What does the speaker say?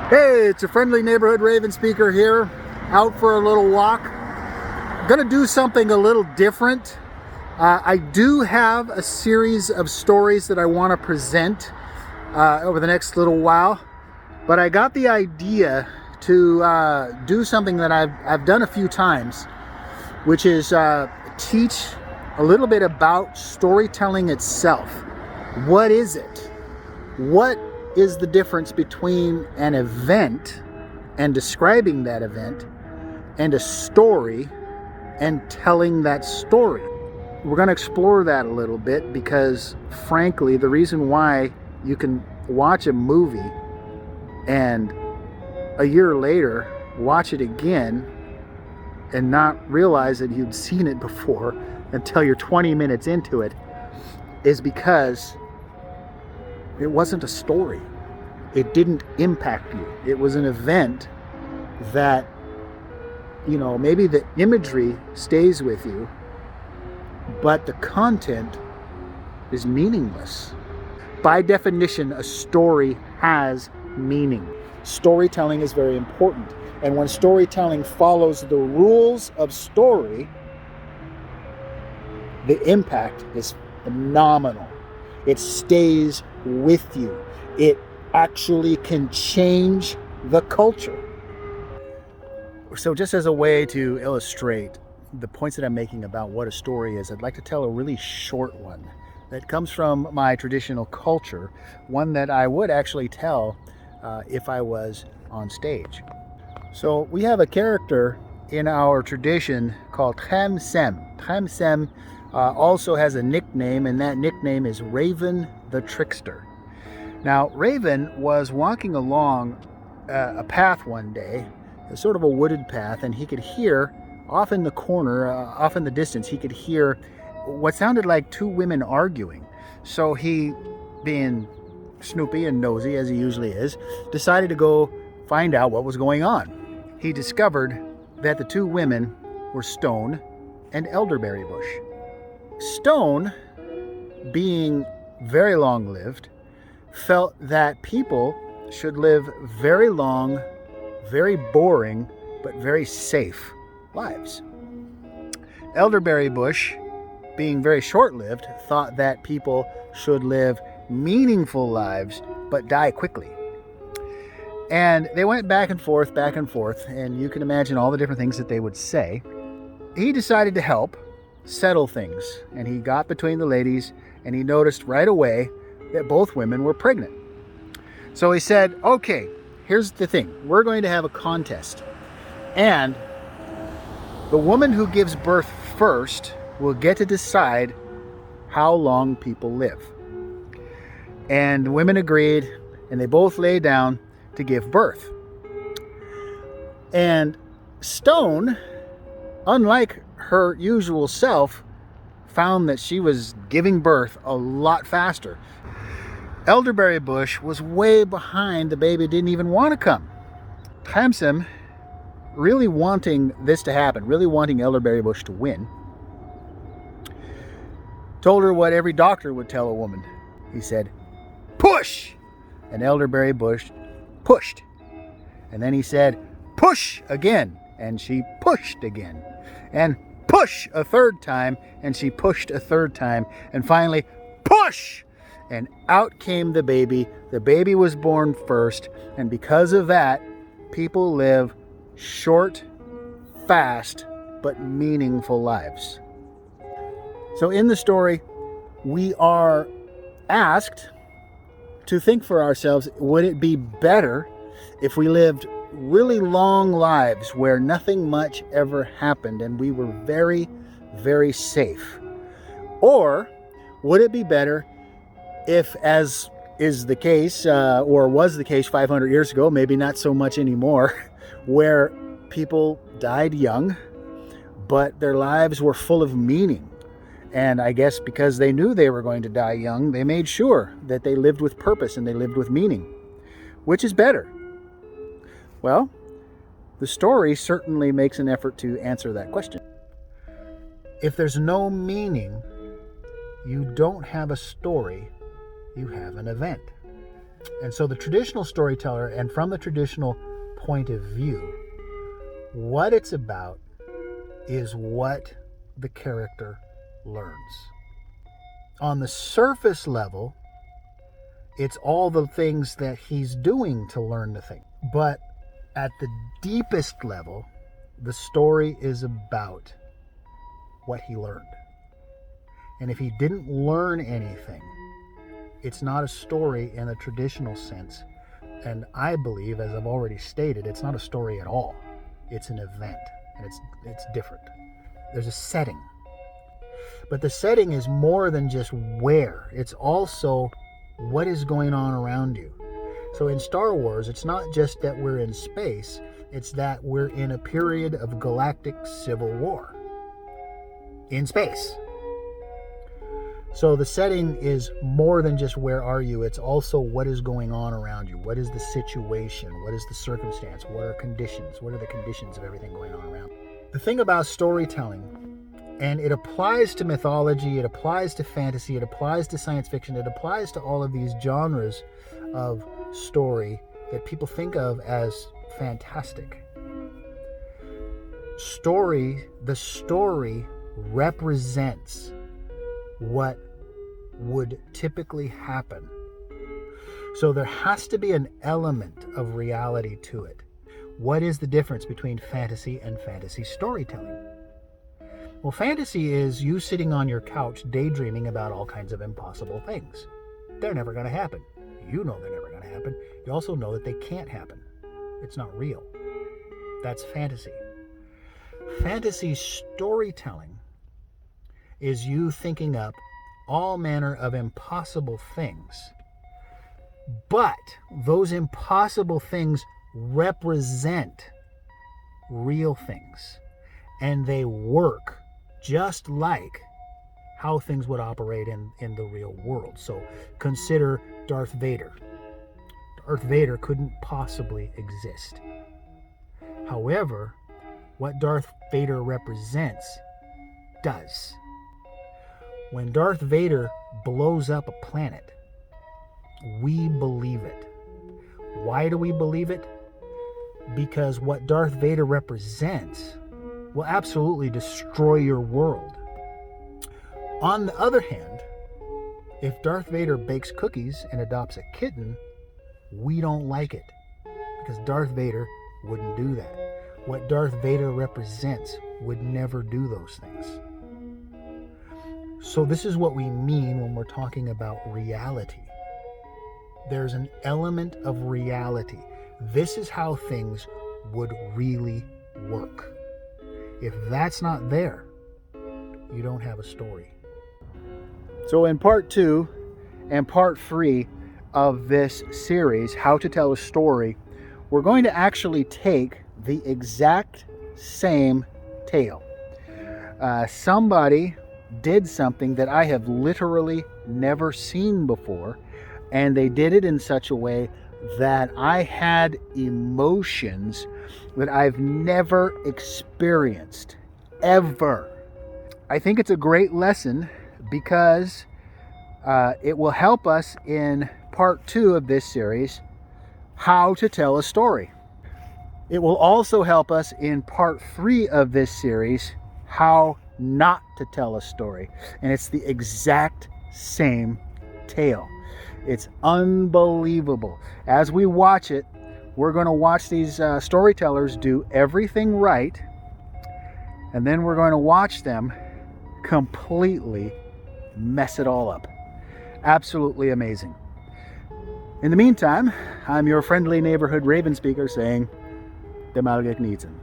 Hey, it's your friendly neighborhood Ravenspeaker here, out for a little walk. Gonna do something a little different. I do have a series of stories that I want to present over the next little while, but I got the idea to do something that I've done a few times, which is teach a little bit about storytelling itself. What is it? What is the difference between an event and describing that event and a story and telling that story? We're going to explore that a little bit because, frankly, the reason why you can watch a movie and a year later watch it again and not realize that you'd seen it before until you're 20 minutes into it is because it wasn't a story. It didn't impact you. It was an event that, maybe the imagery stays with you, but the content is meaningless. By definition, a story has meaning. Storytelling is very important. And when storytelling follows the rules of story, the impact is phenomenal. It stays with you. It actually can change the culture. So just as a way to illustrate the points that I'm making about what a story is, I'd like to tell a really short one that comes from my traditional culture, one that I would actually tell if I was on stage. So we have a character in our tradition called Tramsem. Tramsem also has a nickname, and that nickname is Raven the Trickster. Now, Raven was walking along a path one day, sort of a wooded path, and he could hear off in the corner, off in the distance, he could hear what sounded like two women arguing. So he, being snoopy and nosy as he usually is, decided to go find out what was going on. He discovered that the two women were Stone and Elderberry Bush. Stone, being very long-lived, felt that people should live very long, very boring, but very safe lives. Elderberry Bush, being very short-lived, thought that people should live meaningful lives, but die quickly. And they went back and forth, and you can imagine all the different things that they would say. He decided to help settle things, and he got between the ladies, and he noticed right away that both women were pregnant. So he said, okay, here's the thing. We're going to have a contest, and the woman who gives birth first will get to decide how long people live. And the women agreed, and they both lay down to give birth. And Stone, unlike her usual self, found that she was giving birth a lot faster. Elderberry Bush was way behind. The baby didn't even want to come. Tramsem, really wanting this to happen, really wanting Elderberry Bush to win, told her what every doctor would tell a woman. He said, "Push!" And Elderberry Bush pushed. And then he said, "Push again." And she pushed again. And push a third time. And she pushed a third time. And finally, push! And out came the baby. The baby was born first. And because of that, people live short, fast, but meaningful lives. So in the story, we are asked to think for ourselves, would it be better if we lived really long lives where nothing much ever happened and we were very, very safe? Or would it be better if, as is the case, or was the case 500 years ago, maybe not so much anymore, where people died young, but their lives were full of meaning? And I guess because they knew they were going to die young, they made sure that they lived with purpose and they lived with meaning. Which is better? Well, the story certainly makes an effort to answer that question. If there's no meaning, you don't have a story, you have an event. And so the traditional storyteller, and from the traditional point of view, what it's about is what the character learns. On the surface level, it's all the things that he's doing to learn the thing. But at the deepest level, the story is about what he learned. And if he didn't learn anything, it's not a story in a traditional sense. And I believe, as I've already stated, it's not a story at all. It's an event, and it's different. There's a setting. But the setting is more than just where. It's also what is going on around you. So in Star Wars, it's not just that we're in space, it's that we're in a period of galactic civil war in space. So the setting is more than just where are you, it's also what is going on around you. What is the situation? What is the circumstance? What are conditions? What are the conditions of everything going on around? The thing about storytelling, and it applies to mythology, it applies to fantasy, it applies to science fiction, it applies to all of these genres of story that people think of as fantastic. The story represents what would typically happen. So there has to be an element of reality to it. What is the difference between fantasy and fantasy storytelling? Well, fantasy is you sitting on your couch daydreaming about all kinds of impossible things. They're never going to happen. You know they're never going to happen. You also know that they can't happen. It's not real. That's fantasy. Fantasy storytelling is you thinking up all manner of impossible things. But those impossible things represent real things. And they work just like how things would operate in the real world. So consider Darth Vader. Darth Vader couldn't possibly exist. However, what Darth Vader represents does. When Darth Vader blows up a planet, we believe it. Why do we believe it? Because what Darth Vader represents will absolutely destroy your world. On the other hand, if Darth Vader bakes cookies and adopts a kitten, we don't like it, because Darth Vader wouldn't do that. What Darth Vader represents would never do those things. So this is what we mean when we're talking about reality. There's an element of reality. This is how things would really work. If that's not there, you don't have a story. So in part 2 and part 3 of this series, How to Tell a Story, we're going to actually take the exact same tale. Somebody did something that I have literally never seen before, and they did it in such a way that I had emotions that I've never experienced, ever. I think it's a great lesson because it will help us in part 2 of this series, How to Tell a Story. It will also help us in part 3 of this series, How Not to Tell a Story. And it's the exact same tale. It's unbelievable. As we watch it, we're going to watch these storytellers do everything right, and then we're going to watch them completely mess it all up. Absolutely amazing. In the meantime, I'm your friendly neighborhood Ravenspeaker saying, Dem Algek Nietsen.